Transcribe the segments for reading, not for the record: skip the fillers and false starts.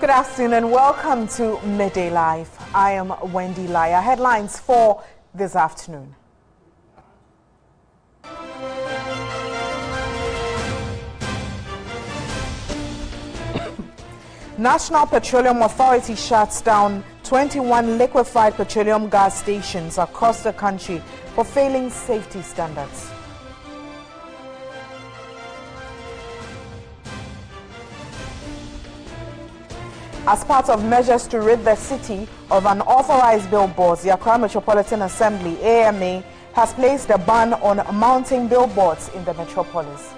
Good afternoon and welcome to Midday Live. I am Wendy Laya. Headlines for this afternoon. National Petroleum Authority shuts down 21 liquefied petroleum gas stations across the country for failing safety standards. As part of measures to rid the city of unauthorized billboards, the Accra Metropolitan Assembly, AMA, has placed a ban on mounting billboards in the metropolis.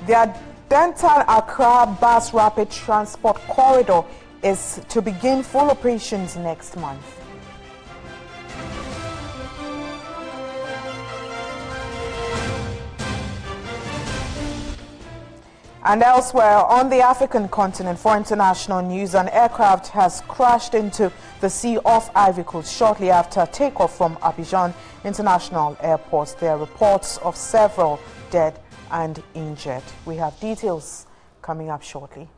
The Dental Accra Bus Rapid Transport Corridor is to begin full operations next month. And elsewhere on the African continent, for international news, an aircraft has crashed into the sea off Ivory Coast shortly after takeoff from Abidjan International Airport. There are reports of several dead and injured. We have details coming up shortly.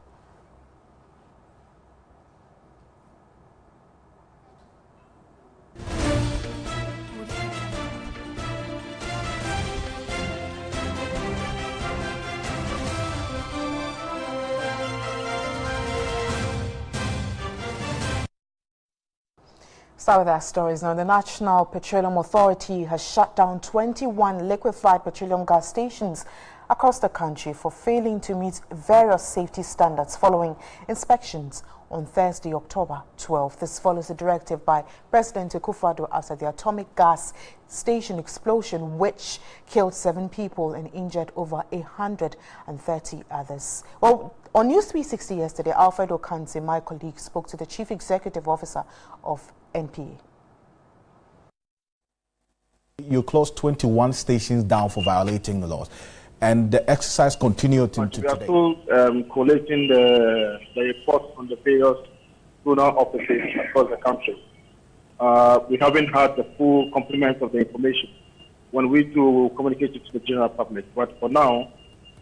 Start with our stories now. The National Petroleum Authority has shut down 21 liquefied petroleum gas stations across the country for failing to meet various safety standards following inspections on Thursday, October 12. This follows a directive by President Akufo-Addo after the atomic gas station explosion, which killed 7 people and injured over 130 others. Well, on News 360 yesterday, Alfred Okanse, my colleague, spoke to the Chief Executive Officer of NPA. You closed 21 stations down for violating the laws, and the exercise continued into today. We are still collating the reports from the various zonal offices across the country. We haven't had the full complement of the information when we do communicate it to the general public. But for now,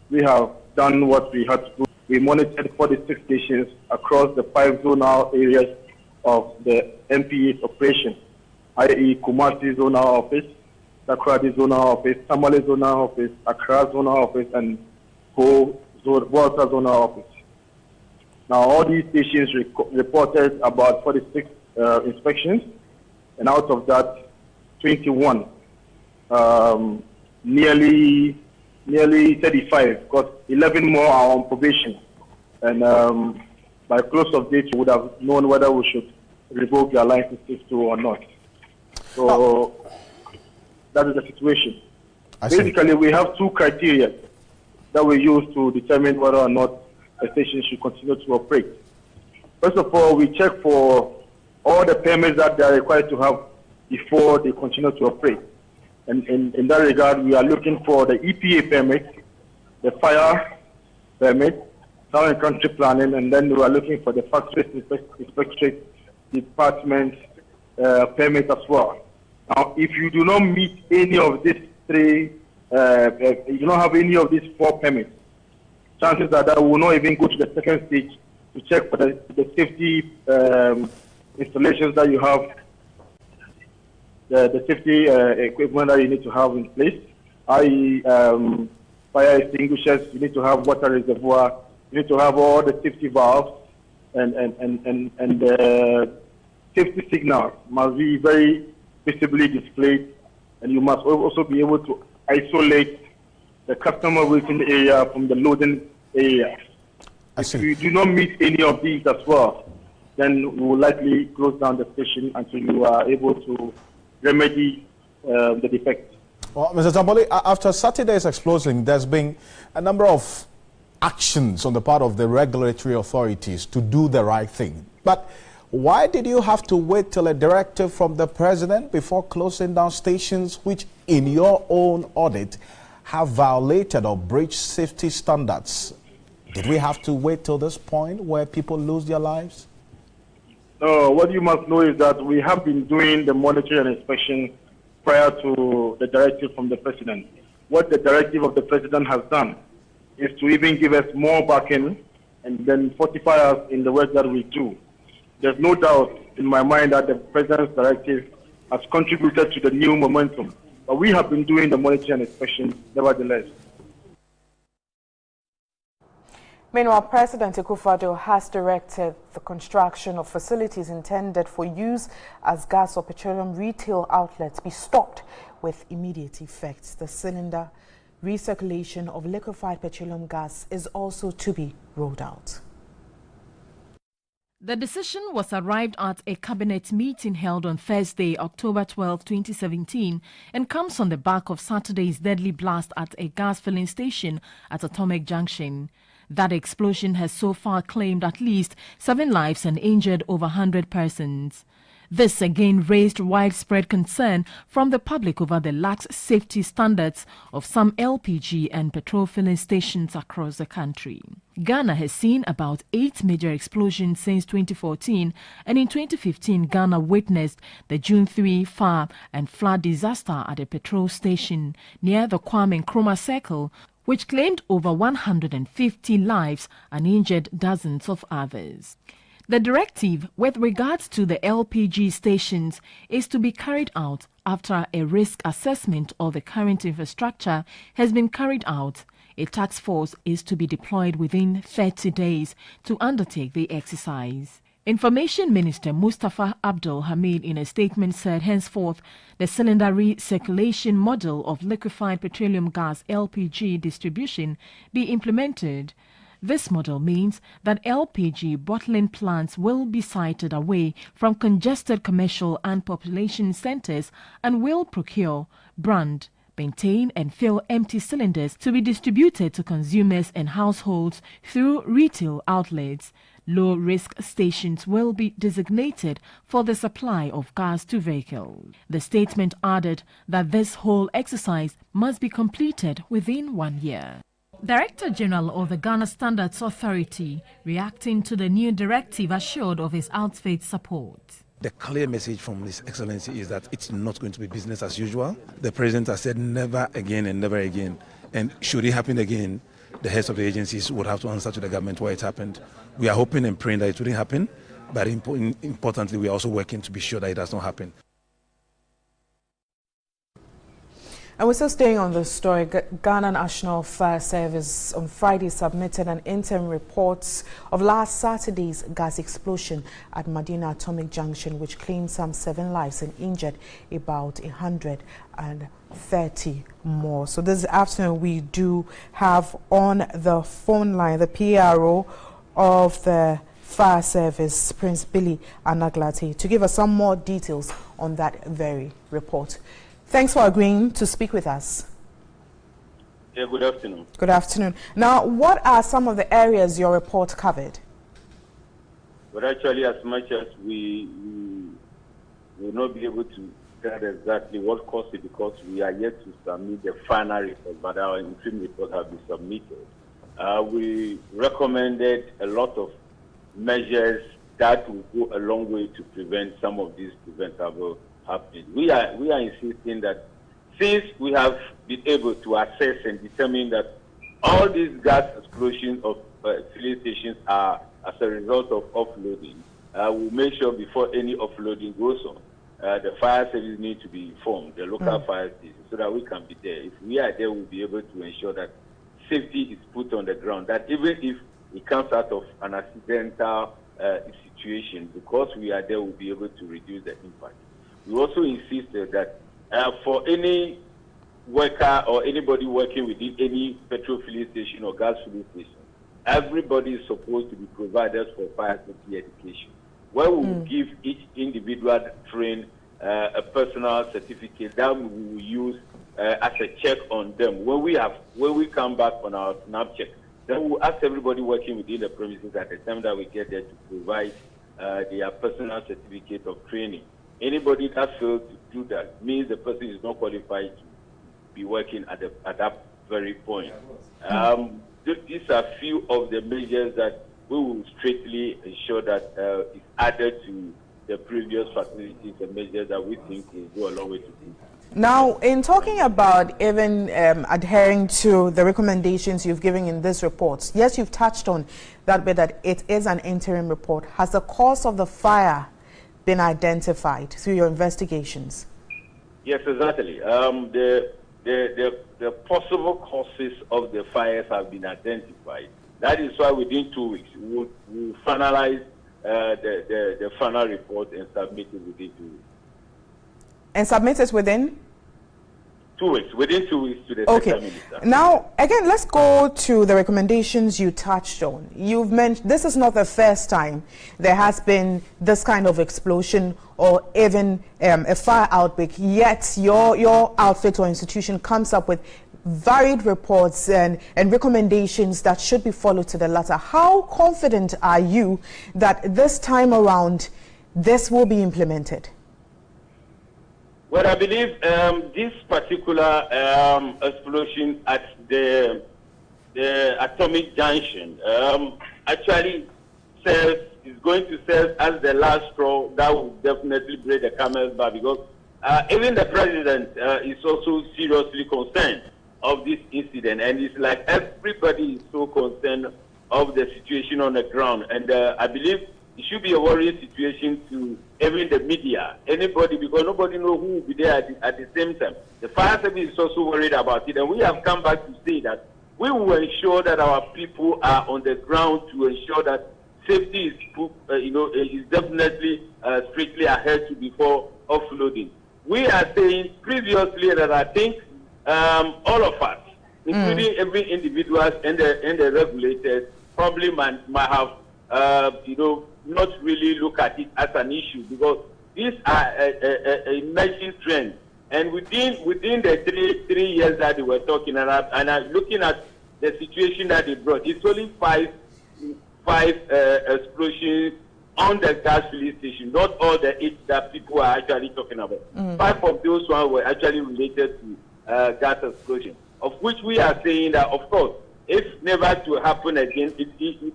we have done what we had to do. We monitored 46 stations across the 5 zonal areas of the NPA's operation, i.e. Kumasi Zonal Office, Takoradi Zonal Office, Tamale Zonal Office, Accra Zonal Office, and Volta Zonal Office. Now, all these stations reported about 46 inspections, and out of that, 21, nearly 35, because 11 more are on probation. And by close of date, we would have known whether we should revoke their licenses to or not. So that is the situation. Basically, we have 2 criteria that we use to determine whether or not a station should continue to operate. First of all, we check for all the permits that they are required to have before they continue to operate. And in that regard, we are looking for the EPA permit, the fire permit, town and country planning, and then we are looking for the factory inspectorate department permit as well. Now, if you do not meet any of these 3, if you do not have any of these 4 permits, chances are that we will not even go to the second stage to check for the safety installations that you have, the safety equipment that you need to have in place, i.e. fire extinguishers. You need to have water reservoir. You need to have all the safety valves, and the safety signals must be very visibly displayed, and you must also be able to isolate the customer waiting area from the loading area. If you do not meet any of these as well, then we will likely close down the station until you are able to remedy the defect. Well, Mr. Tamboli, after Saturday's explosion, there's been a number of actions on the part of the regulatory authorities to do the right thing. But why did you have to wait till a directive from the president before closing down stations which, in your own audit, have violated or breached safety standards? Did we have to wait till this point where people lose their lives? No, what you must know is that we have been doing the monitoring and inspection prior to the directive from the president. What the directive of the president has done is to even give us more backing and then fortify us in the work that we do. There's no doubt in my mind that the President's directive has contributed to the new momentum, but we have been doing the monitoring and inspection nevertheless. Meanwhile, President Akufo-Addo has directed the construction of facilities intended for use as gas or petroleum retail outlets be stopped with immediate effect. The cylinder recirculation of liquefied petroleum gas is also to be rolled out. The decision was arrived at a cabinet meeting held on Thursday, October 12, 2017, and comes on the back of Saturday's deadly blast at a gas filling station at Atomic Junction. That explosion has so far claimed at least 7 lives and injured over 100 persons. This again raised widespread concern from the public over the lax safety standards of some LPG and petrol filling stations across the country. Ghana has seen about 8 major explosions since 2014, and in 2015 Ghana witnessed the June 3 fire and flood disaster at a petrol station near the Kwame Nkrumah Circle, which claimed over 150 lives and injured dozens of others. The directive with regards to the LPG stations is to be carried out after a risk assessment of the current infrastructure has been carried out. A task force is to be deployed within 30 days to undertake the exercise. Information Minister Mustafa Abdul Hamid in a statement said henceforth the cylinder recirculation model of liquefied petroleum gas LPG distribution be implemented. This model means that LPG bottling plants will be sited away from congested commercial and population centers and will procure, brand, maintain and fill empty cylinders to be distributed to consumers and households through retail outlets. Low-risk stations will be designated for the supply of gas to vehicles. The statement added that this whole exercise must be completed within 1 year. Director General of the Ghana Standards Authority, reacting to the new directive, assured of his outfit's support. The clear message from His Excellency is that it's not going to be business as usual. The President has said never again and never again. And should it happen again, the heads of the agencies would have to answer to the government why it happened. We are hoping and praying that it wouldn't happen, but importantly, we are also working to be sure that it does not happen. And we're still staying on this story. Ghana National Fire Service on Friday submitted an interim report of last Saturday's gas explosion at Madina Atomic Junction, which claimed some 7 lives and injured about 130 more. So this afternoon we do have on the phone line the PRO of the Fire Service, Prince Billy Anaglati, to give us some more details on that very report. Thanks for agreeing to speak with us. Yeah, good afternoon. Good afternoon. Now, what are some of the areas your report covered? But actually, as much as we will not be able to tell exactly what caused it because we are yet to submit the final report, but our interim report has been submitted. We recommended a lot of measures that will go a long way to prevent some of these preventable happening. We are insisting that since we have been able to assess and determine that all these gas explosions of filling stations are as a result of offloading, we'll make sure before any offloading goes on, the fire service needs to be informed, the local fire station, so that we can be there. If we are there, we'll be able to ensure that safety is put on the ground, that even if it comes out of an accidental situation, because we are there, we'll be able to reduce the impact. We also insisted that for any worker or anybody working within any petrol filling station or gas filling station, everybody is supposed to be provided for fire safety education, where we will give each individual trained a personal certificate that we will use as a check on them. When we come back on our snap check, then we'll ask everybody working within the premises at the time that we get there to provide their personal certificate of training. Anybody that fails to do that means the person is not qualified to be working at that very point. These are few of the measures that we will strictly ensure that is added to the previous facilities and measures that we think will go a long way to do. Now, in talking about even adhering to the recommendations you've given in this report, yes, you've touched on that bit that it is an interim report. Has the cause of the fire been identified through your investigations? Yes, exactly. The possible causes of the fires have been identified. That is why within 2 weeks we'll finalize the final report and submit it within 2 weeks. And submit it within? 2 weeks, within 2 weeks to the Sector Minister. Now, again, let's go to the recommendations you touched on. You've mentioned this is not the first time there has been this kind of explosion or even a fire outbreak, yet your outfit or institution comes up with varied reports and recommendations that should be followed to the letter. How confident are you that this time around this will be implemented? Well, I believe this particular explosion at the atomic junction actually is going to serve as the last straw that will definitely break the camel's back, because even the president is also seriously concerned of this incident, and it's like everybody is so concerned of the situation on the ground, and I believe it should be a worrying situation to even the media, anybody, because nobody knows who will be there at the same time. The fire service is also worried about it, and we have come back to say that we will ensure that our people are on the ground to ensure that safety is definitely strictly adhered to before offloading. We are saying previously that I think all of us, including every individual and the regulators, probably might have not really look at it as an issue, because these are a emerging trend. And within the three years that they were talking about, and looking at the situation that they brought, it's only five explosions on the gas filling station, not all the 8 that people are actually talking about. 5 of those ones were actually related to gas explosion, of which we are saying that, of course, if never to happen again,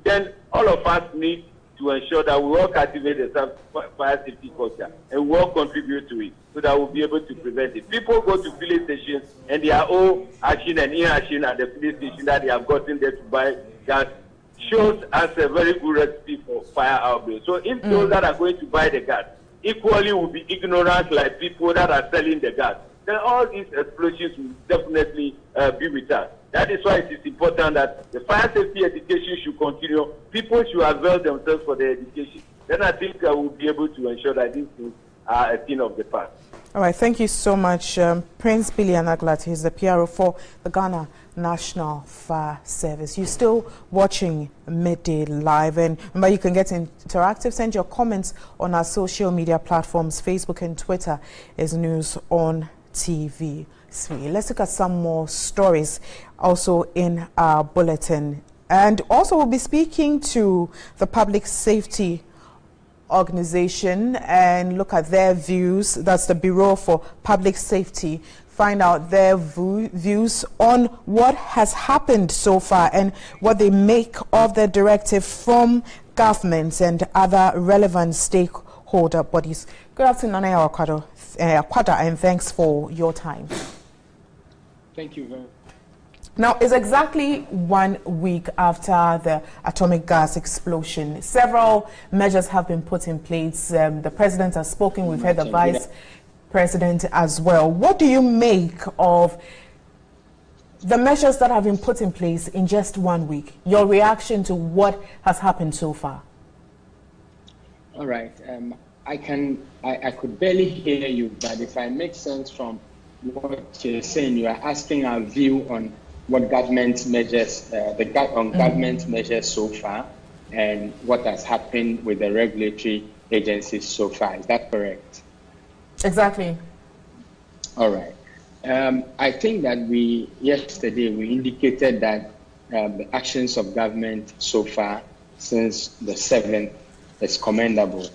then all of us need to ensure that we all cultivate the fire safety culture and we all contribute to it, so that we'll be able to prevent it. People go to filling stations and they are all action and inaction at the filling station that they have gotten there to buy gas, shows us a very good recipe for fire outbreak. So if those that are going to buy the gas equally will be ignorant like people that are selling the gas, then all these explosions will definitely be with us. That is why it is important that the fire safety education should continue. People should avail themselves for their education. Then I think we'll be able to ensure that these things are a thing of the past. All right, thank you so much, Prince Billy Anaglat. He's the PRO for the Ghana National Fire Service. You're still watching Midday Live, and remember you can get interactive. Send your comments on our social media platforms. Facebook and Twitter is News on TV. Let's look at some more stories also in our bulletin. And also we'll be speaking to the Public Safety Organization and look at their views. That's the Bureau for Public Safety. Find out their views on what has happened so far and what they make of the directive from governments and other relevant stakeholder bodies. Good afternoon, Nana Akwada, and thanks for your time. Thank you very much. Now, it's exactly 1 week after the atomic gas explosion. Several measures have been put in place. The president has spoken. We've heard the vice president as well. What do you make of the measures that have been put in place in just 1 week? Your reaction to what has happened so far? All right. I could barely hear you, but if I make sense from what you're saying, you are asking our view on what government measures, government measures so far, and what has happened with the regulatory agencies so far. Is that correct? Exactly. All right. I think that yesterday we indicated that the actions of government so far since the 7th is commendable.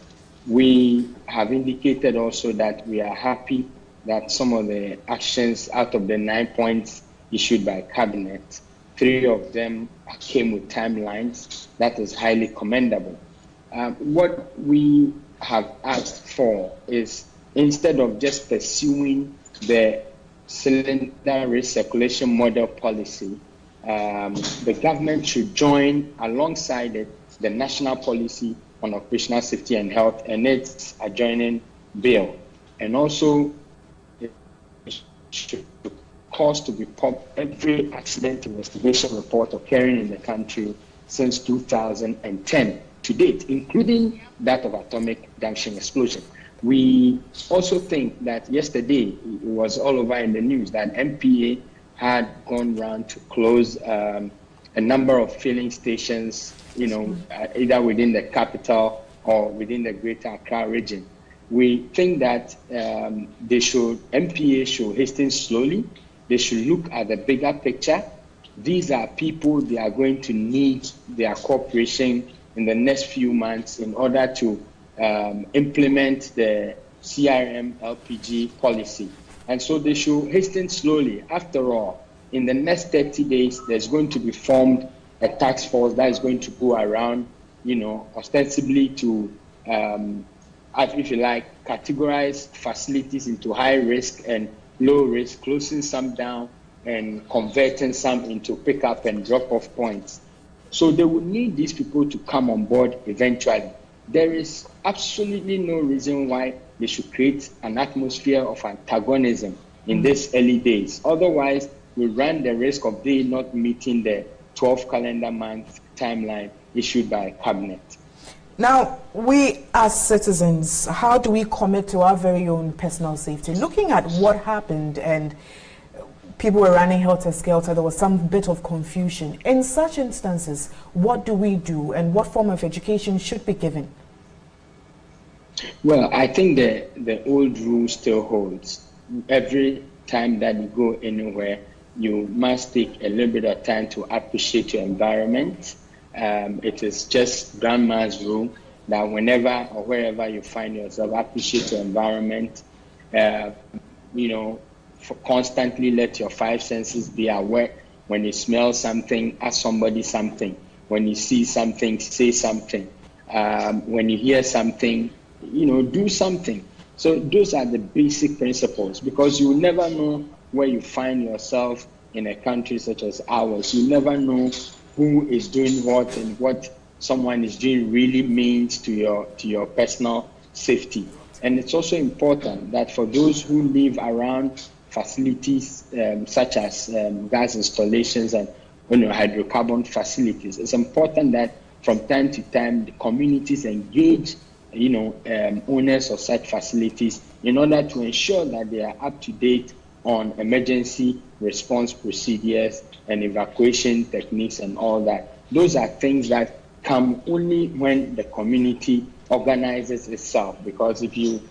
We have indicated also that we are happy that some of the actions out of the 9 points issued by Cabinet, 3 of them came with timelines. That is highly commendable. What we have asked for is, instead of just pursuing the cylinder recirculation model policy, the government should join alongside it the national policy on occupational safety and health and its adjoining bill. And also, it should cause to be pumped every accident investigation report occurring in the country since 2010 to date, including that of atomic junction explosion. We also think that yesterday it was all over in the news that MPA had gone round to close a number of filling stations, either within the capital or within the greater Accra region. We think that MPA should hasten slowly. They should look at the bigger picture. These are people, they are going to need their cooperation in the next few months in order to implement the CRM LPG policy. And so they should hasten slowly. After all, in the next 30 days, there's going to be formed a task force that is going to go around, ostensibly to, if you like, categorize facilities into high risk and low risk, closing some down and converting some into pick-up and drop-off points. So they will need these people to come on board eventually. There is absolutely no reason why they should create an atmosphere of antagonism in these early days. Otherwise, we run the risk of they not meeting the 12 calendar month timeline issued by Cabinet. Now, we as citizens, how do we commit to our very own personal safety? Looking at what happened and people were running helter-skelter, there was some bit of confusion. In such instances, what do we do and what form of education should be given? Well, I think the old rule still holds. Every time that you go anywhere, you must take a little bit of time to appreciate your environment. It is just grandma's rule that whenever or wherever you find yourself, appreciate your environment. Constantly let your five senses be aware. When you smell something, ask somebody something. When you see something, say something. When you hear something, do something. So those are the basic principles, because you will never know where you find yourself in a country such as ours. You never know who is doing what, and what someone is doing really means to your personal safety. And it's also important that for those who live around facilities such as gas installations and hydrocarbon facilities, it's important that from time to time the communities engage owners of such facilities in order to ensure that they are up to date on emergency response procedures and evacuation techniques and all that. Those are things that come only when the community organizes itself, because if you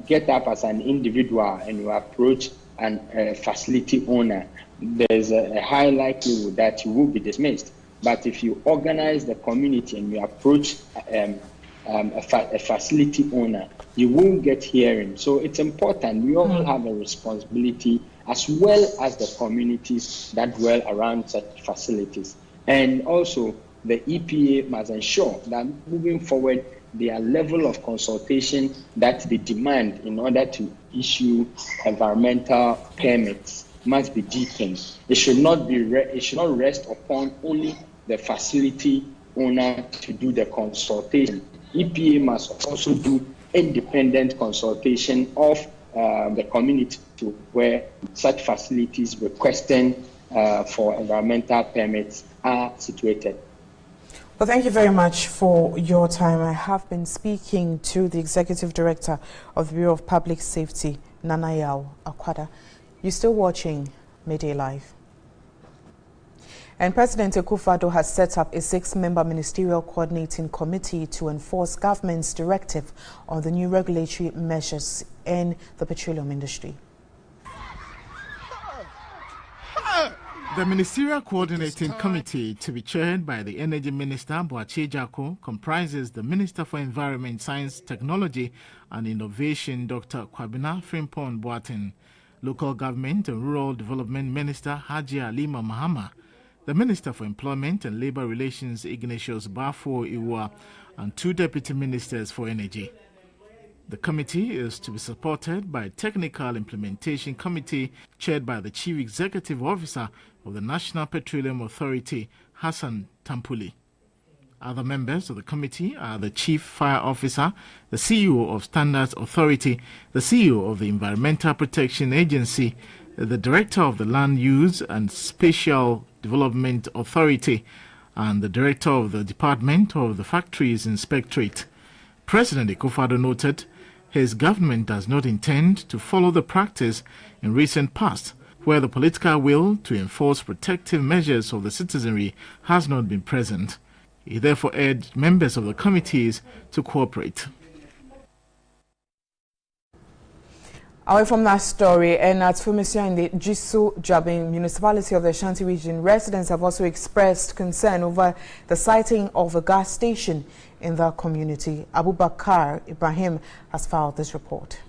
get up as an individual and you approach a facility owner, there's a high likelihood that you will be dismissed. But if you organize the community and you approach a facility owner, you won't get hearing. So it's important. We all have a responsibility, as well as the communities that dwell around such facilities. And also, the EPA must ensure that moving forward, their level of consultation that they demand in order to issue environmental permits must be deepened. It should not rest upon only the facility owner to do the consultation. EPA must also do independent consultation of the community to where such facilities requesting for environmental permits are situated. Well, thank you very much for your time. I have been speaking to the Executive Director of the Bureau of Public Safety, Nanayao Akwada. You're still watching Midday Live. And President Akufo-Addo has set up a 6-member ministerial coordinating committee to enforce government's directive on the new regulatory measures in the petroleum industry. The Ministerial Coordinating Committee, to be chaired by the Energy Minister, Boakye Jako, comprises the Minister for Environment, Science, Technology and Innovation, Dr. Kwabena Frimpong Boateng, Local Government and Rural Development Minister, Haji Alima Mahama, the Minister for Employment and Labour Relations, Ignatius Bafo Iwa, and 2 Deputy Ministers for Energy. The committee is to be supported by a technical implementation committee chaired by the Chief Executive Officer of the National Petroleum Authority, Hassan Tampuli. Other members of the committee are the Chief Fire Officer, the CEO of Standards Authority, the CEO of the Environmental Protection Agency, the Director of the Land Use and Spatial Development Authority, and the Director of the Department of the Factories Inspectorate. President Akufo-Addo noted his government does not intend to follow the practice in recent past where the political will to enforce protective measures of the citizenry has not been present. He therefore urged members of the committees to cooperate. Away from that story, and at Fumesia in the Jisu Jabin municipality of the Ashanti region, residents have also expressed concern over the sighting of a gas station in the community. Abubakar Ibrahim has filed this report.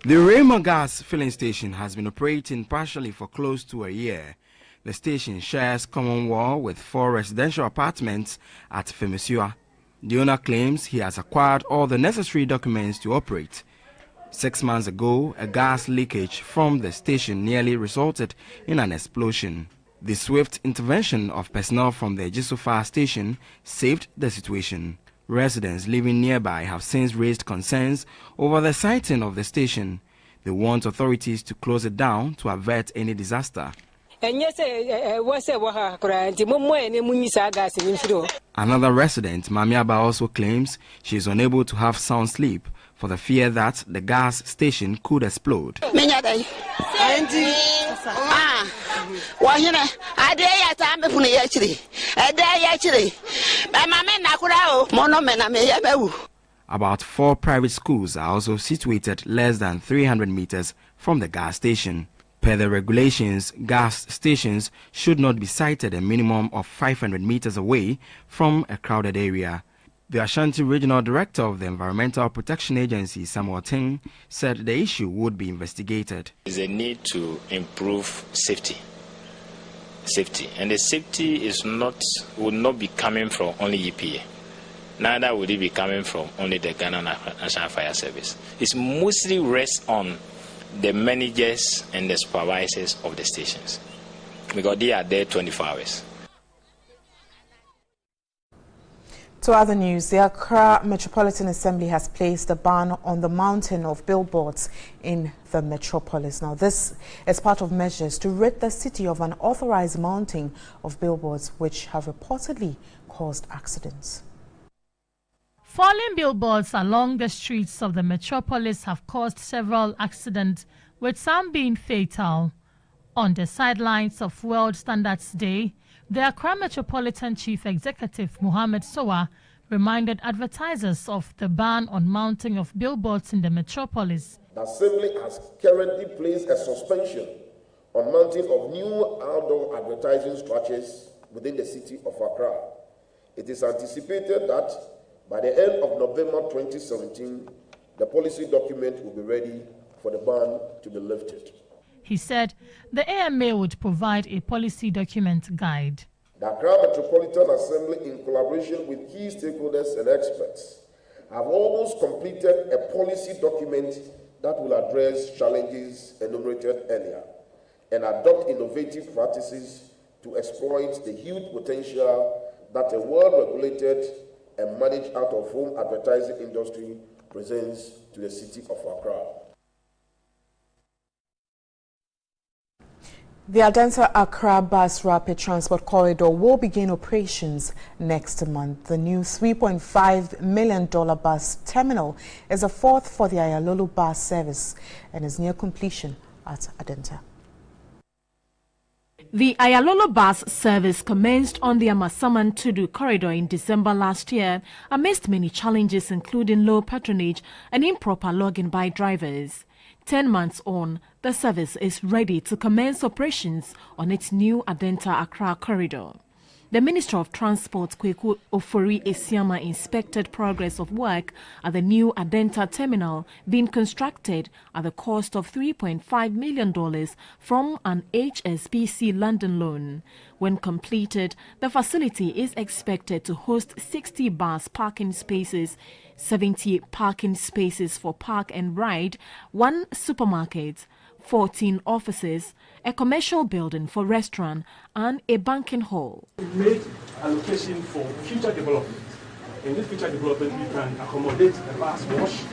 The Rema gas filling station has been operating partially for close to a year. The station shares common wall with 4 residential apartments at Fumesia. The owner claims he has acquired all the necessary documents to operate. 6 months ago, a gas leakage from the station nearly resulted in an explosion. The swift intervention of personnel from the Jisu fire station saved the situation. Residents living nearby have since raised concerns over the sighting of the station. They want authorities to close it down to avert any disaster. Another resident, Mamiaba, also claims she is unable to have sound sleep for the fear that the gas station could explode. About 4 private schools are also situated less than 300 meters from the gas station. Per the regulations, gas stations should not be sited a minimum of 500 meters away from a crowded area. The Ashanti Regional Director of the Environmental Protection Agency, Samuel Ting, said the issue would be investigated. There is a need to improve safety. And the safety would not be coming from only EPA. Neither would it be coming from only the Ghana National Fire Service. It mostly rests on the managers and the supervisors of the stations, because they are there 24 hours. To other news, the Accra Metropolitan Assembly has placed a ban on the mounting of billboards in the metropolis. Now, this is part of measures to rid the city of unauthorized mounting of billboards, which have reportedly caused accidents. Falling billboards along the streets of the metropolis have caused several accidents, with some being fatal. On the sidelines of World Standards Day, the Accra Metropolitan Chief Executive Mohammed Sowa reminded advertisers of the ban on mounting of billboards in the metropolis. The Assembly has currently placed a suspension on mounting of new outdoor advertising structures within the city of Accra. It is anticipated that by the end of November 2017, the policy document will be ready for the ban to be lifted. He said the AMA would provide a policy document guide. The Accra Metropolitan Assembly, in collaboration with key stakeholders and experts, have almost completed a policy document that will address challenges enumerated earlier and adopt innovative practices to exploit the huge potential that a well-regulated and managed out-of-home advertising industry presents to the city of Accra. The Adenta-Accra Bus Rapid Transport Corridor will begin operations next month. The new $3.5 million bus terminal is a 4th for the Ayalolo bus service and is near completion at Adenta. The Ayalolo bus service commenced on the Amasaman-Tudu corridor in December last year amidst many challenges including low patronage and improper logging by drivers. 10 months on, the service is ready to commence operations on its new Adenta-Accra corridor. The Minister of Transport, Kweku Ofori-Esiama, inspected progress of work at the new Adenta terminal being constructed at the cost of $3.5 million from an HSBC London loan. When completed, the facility is expected to host 60 bus parking spaces, 70 parking spaces for park and ride, 1 supermarket, 14 offices, a commercial building for restaurant, and a banking hall. We made allocation for future development. In this future development, we can accommodate a bus wash.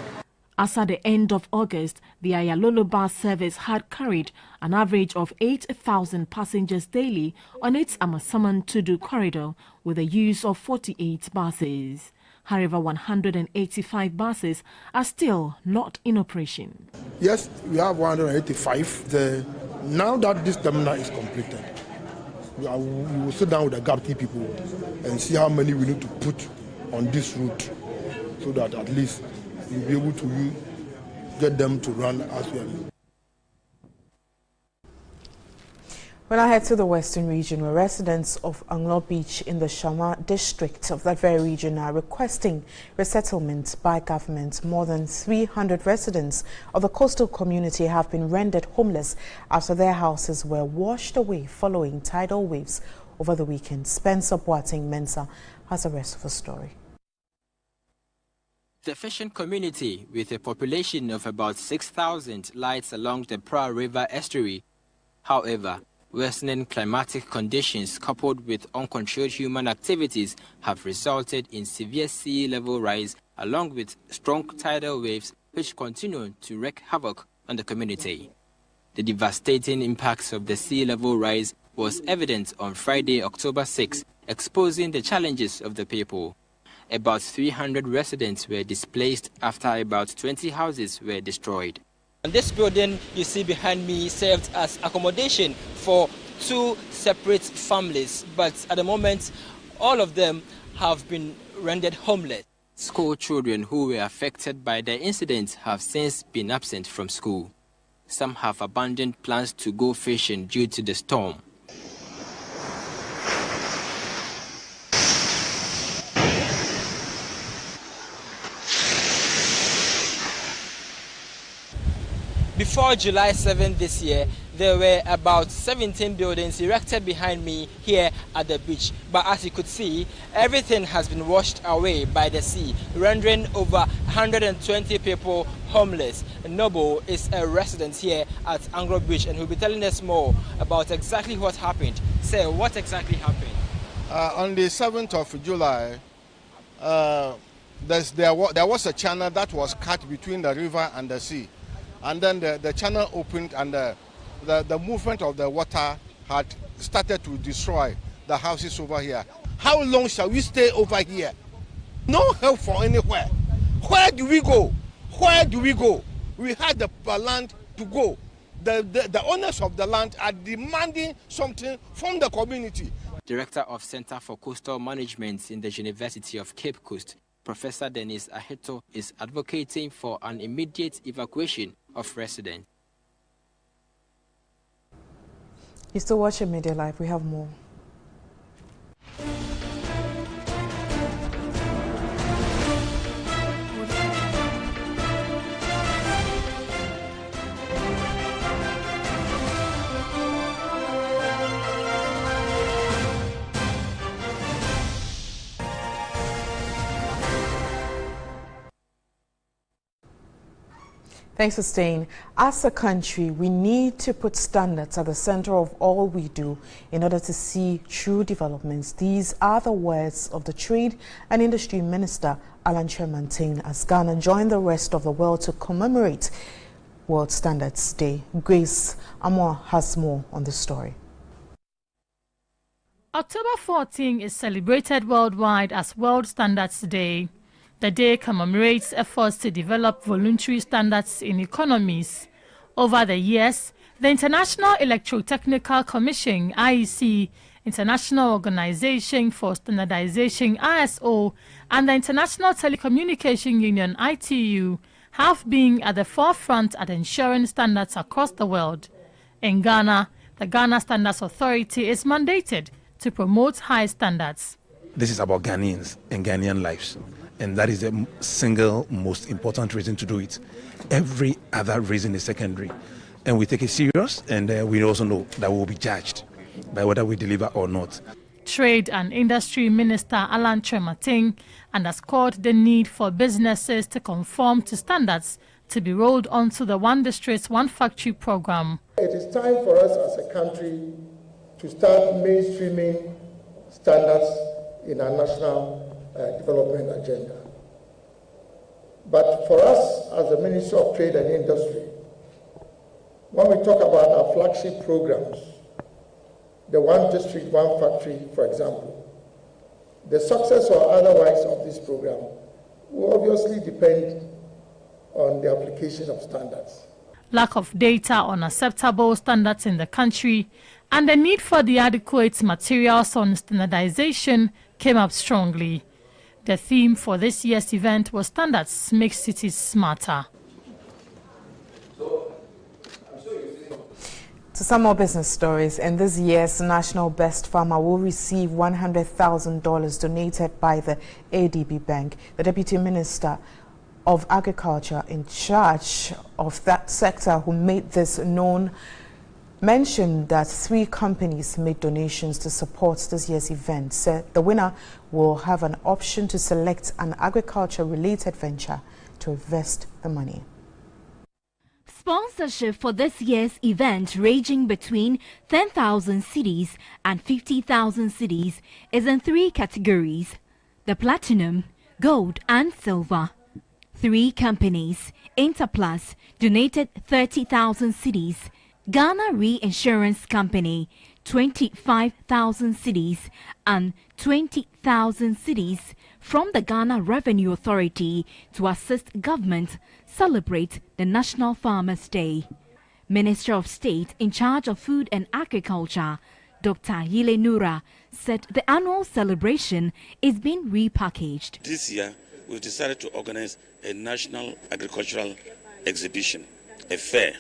As at the end of August, the Ayalolo bus service had carried an average of 8,000 passengers daily on its Amasaman Tudu corridor with the use of 48 buses. However, 185 buses are still not in operation. Yes, we have 185. Now that this terminal is completed, we will sit down with the GAPT people and see how many we need to put on this route so that at least we'll be able to get them to run as well. When I head to the Western region, where residents of Anglo Beach in the Shama district of that very region are requesting resettlement by government. More than 300 residents of the coastal community have been rendered homeless after their houses were washed away following tidal waves over the weekend. Spencer Boateng Mensah has the rest of the story. The fishing community, with a population of about 6,000, lies along the Pra River estuary. However, worsening climatic conditions coupled with uncontrolled human activities have resulted in severe sea level rise along with strong tidal waves which continue to wreak havoc on the community. The devastating impacts of the sea level rise was evident on Friday, October 6, exposing the challenges of the people. About 300 residents were displaced after about 20 houses were destroyed. And this building you see behind me served as accommodation for 2 separate families, but at the moment all of them have been rendered homeless. School children who were affected by the incident have since been absent from school. Some have abandoned plans to go fishing due to the storm. Before July 7 this year, there were about 17 buildings erected behind me here at the beach. But as you could see, everything has been washed away by the sea, rendering over 120 people homeless. Noble is a resident here at Anglo Beach and he'll be telling us more about exactly what happened. Sir, what exactly happened? On the 7th of July, there was a channel that was cut between the river and the sea. And then the channel opened and the movement of the water had started to destroy the houses over here. How long shall we stay over here? No help for anywhere. Where do we go? Where do we go? We had the land to go. The owners of the land are demanding something from the community. Director of Center for Coastal Management in the University of Cape Coast, Professor Dennis Aheto, is advocating for an immediate evacuation of residents. You're still watching Media Live. We have more. Thanks for staying. As a country, we need to put standards at the center of all we do in order to see true developments. These are the words of the Trade and Industry Minister, Alan Tremantin, as Ghana joined the rest of the world to commemorate World Standards Day. Grace Amor has more on the story. October 14 is celebrated worldwide as World Standards Day. The day commemorates efforts to develop voluntary standards in economies. Over the years, the International Electrotechnical Commission, IEC, International Organization for Standardization, ISO, and the International Telecommunication Union, ITU, have been at the forefront at ensuring standards across the world. In Ghana, the Ghana Standards Authority is mandated to promote high standards. This is about Ghanaians and Ghanaian lives. And that is the single most important reason to do it. Every other reason is secondary. And we take it serious, and we also know that we will be judged by whether we deliver or not. Trade and Industry Minister Alan Chemating underscored the need for businesses to conform to standards to be rolled onto the One District, One Factory program. It is time for us as a country to start mainstreaming standards in our national development agenda. But for us as the Ministry of Trade and Industry, when we talk about our flagship programs, the One District, One Factory, for example, the success or otherwise of this program will obviously depend on the application of standards. Lack of data on acceptable standards in the country and the need for the adequate materials on standardization came up strongly. The theme for this year's event was Standards Make Cities Smarter. To some more business stories, in this year's National Best Farmer will receive $100,000 donated by the ADB Bank. The Deputy Minister of Agriculture in charge of that sector who made this known mentioned that 3 companies made donations to support this year's event. Said the winner will have an option to select an agriculture-related venture to invest the money. Sponsorship for this year's event, ranging between 10,000 cedis and 50,000 cedis, is in 3 categories: the platinum, gold and silver. 3 companies, Interplus, donated 30,000 cedis, Ghana Reinsurance Company, 25,000 cedis, and 20,000 cedis from the Ghana Revenue Authority to assist government celebrate the National Farmers' Day. Minister of State in charge of Food and Agriculture, Dr. Yile Nura, said the annual celebration is being repackaged. This year, we've decided to organize a national agricultural exhibition, a fair,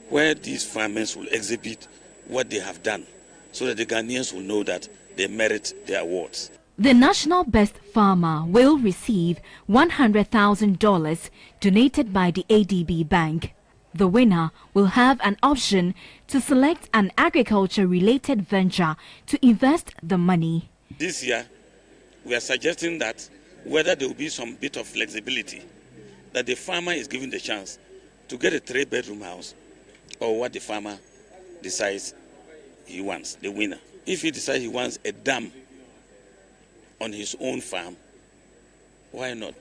where these farmers will exhibit what they have done so that the Ghanaians will know that they merit their awards. The National Best Farmer will receive $100,000 donated by the ADB Bank. The winner will have an option to select an agriculture-related venture to invest the money. This year, we are suggesting that whether there will be some bit of flexibility, that the farmer is given the chance to get a 3-bedroom house, or what the farmer decides he wants, the winner. If he decides he wants a dam on his own farm, why not?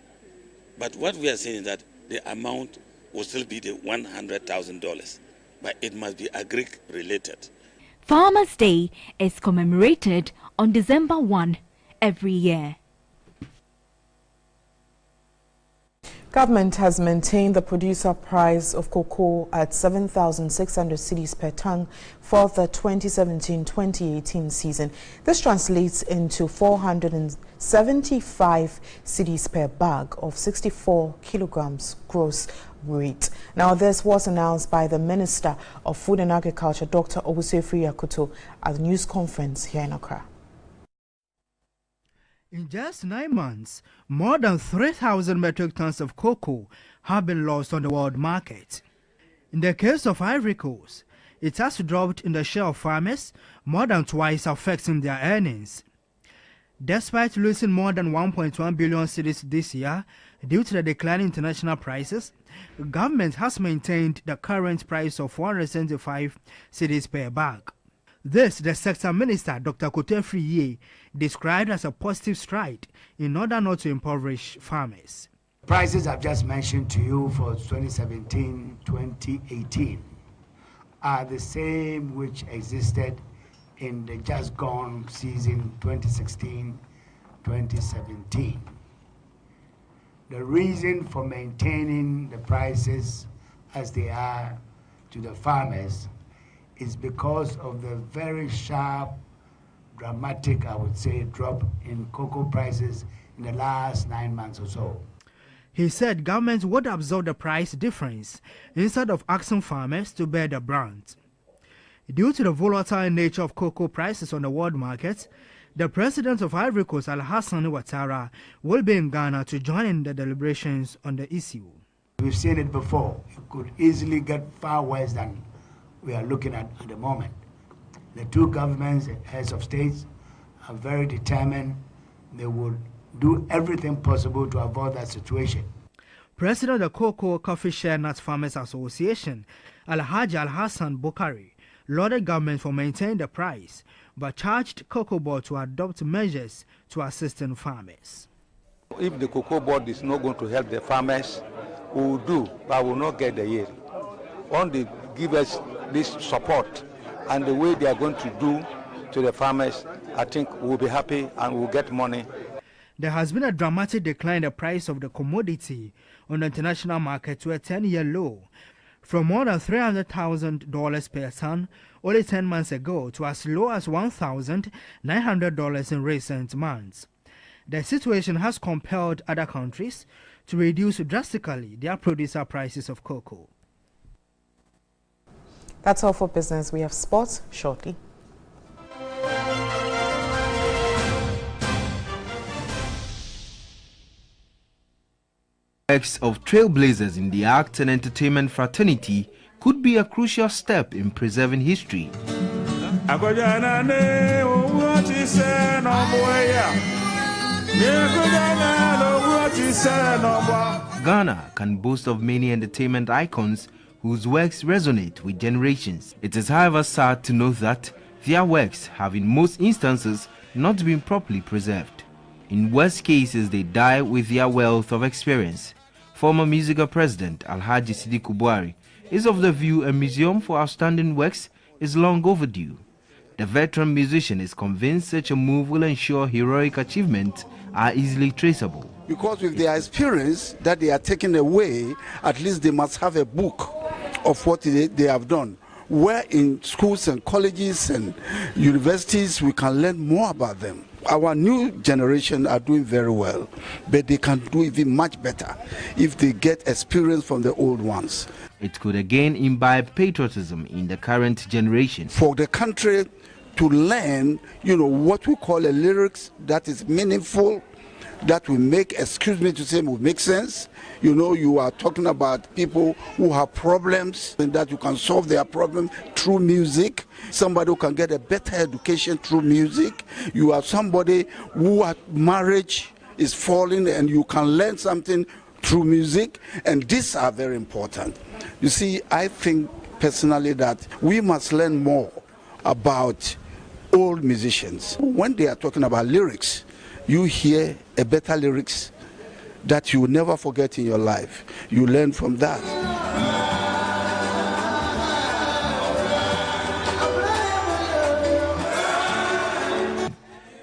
But what we are saying is that the amount will still be the $100,000, but it must be agri-related. Farmers' Day is commemorated on December 1 every year. Government has maintained the producer price of cocoa at 7,600 cedis per ton for the 2017-2018 season. This translates into 475 cedis per bag of 64 kilograms gross weight. Now, this was announced by the Minister of Food and Agriculture, Dr. Obusefri Yakuto, at a news conference here in Accra. In just 9 months, more than 3,000 metric tons of cocoa have been lost on the world market. In the case of Ivory Coast, it has dropped in the share of farmers, more than twice affecting their earnings. Despite losing more than 1.1 billion cedis this year due to the decline in international prices, the government has maintained the current price of 475 cedis per bag. This, the sector minister, Dr. Kotefri Ye, described as a positive stride in order not to impoverish farmers. Prices I've just mentioned to you for 2017-2018 are the same which existed in the just gone season 2016-2017. The reason for maintaining the prices as they are to the farmers is because of the very sharp, dramatic, I would say, drop in cocoa prices in the last 9 months or so. He said government would absorb the price difference instead of asking farmers to bear the brunt. Due to the volatile nature of cocoa prices on the world market, the president of Ivory Coast, Alassane Ouattara, will be in Ghana to join in the deliberations on the issue. We've seen it before. It could easily get far worse than we are looking at the moment. The two governments, heads of states, are very determined. They will do everything possible to avoid that situation. President of the Cocoa Coffee Share Nut Farmers Association, Alhaji Al-Hassan Bukari, lauded government for maintaining the price, but charged Cocoa Board to adopt measures to assist in farmers. If the Cocoa Board is not going to help the farmers, we will do, but we will not get the yield. Only give us this support and the way they are going to do to the farmers, I think we will be happy and we will get money. There has been a dramatic decline in the price of the commodity on the international market to a 10-year low, from more than $300,000 per ton only 10 months ago to as low as $1,900 in recent months. The situation has compelled other countries to reduce drastically their producer prices of cocoa. That's all for business. We have sports shortly. Acts of trailblazers in the art and entertainment fraternity could be a crucial step in preserving history. Ghana can boast of many entertainment icons whose works resonate with generations. It is however sad to note that their works have in most instances not been properly preserved. In worst cases, they die with their wealth of experience. Former musical president Alhaji Sidiku Buhari is of the view a museum for outstanding works is long overdue. The veteran musician is convinced such a move will ensure heroic achievements are easily traceable. Because with their experience that they are taking away, at least they must have a book of what they have done. Where in schools and colleges and universities we can learn more about them. Our new generation are doing very well, but they can do even much better if they get experience from the old ones. It could again imbibe patriotism in the current generation. For the country to learn, what we call a lyrics that is meaningful, that will make, excuse me to say, will make sense. You are talking about people who have problems and that you can solve their problem through music. Somebody who can get a better education through music. You have somebody who marriage is falling and you can learn something through music. And these are very important. You see, I think personally that we must learn more about old musicians. When they are talking about lyrics, you hear a better lyrics that you will never forget in your life. You learn from that.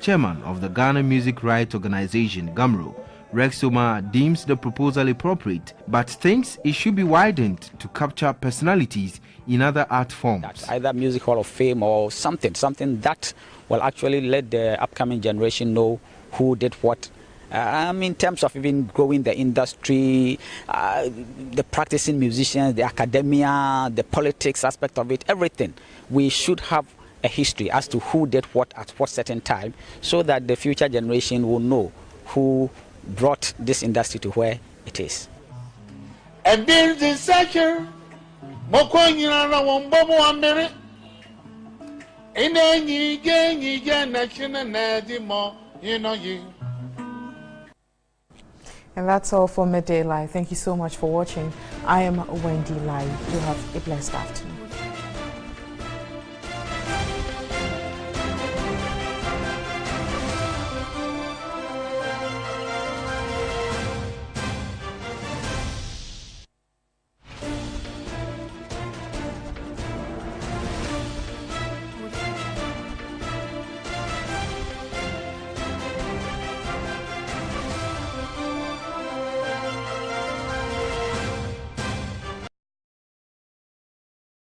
Chairman of the Ghana Music Rights Organization, GAMRO, Rex Omar deems the proposal appropriate, but thinks it should be widened to capture personalities in other art forms. Either Music Hall of Fame or something that will actually let the upcoming generation know who did what. In terms of even growing the industry, the practicing musicians, the academia, the politics aspect of it, everything. We should have a history as to who did what at what certain time, so that the future generation will know who brought this industry to where it is. And there's the searcher, And that's all for Midday Live. Thank you so much for watching. I am Wendy Lai. You have a blessed afternoon.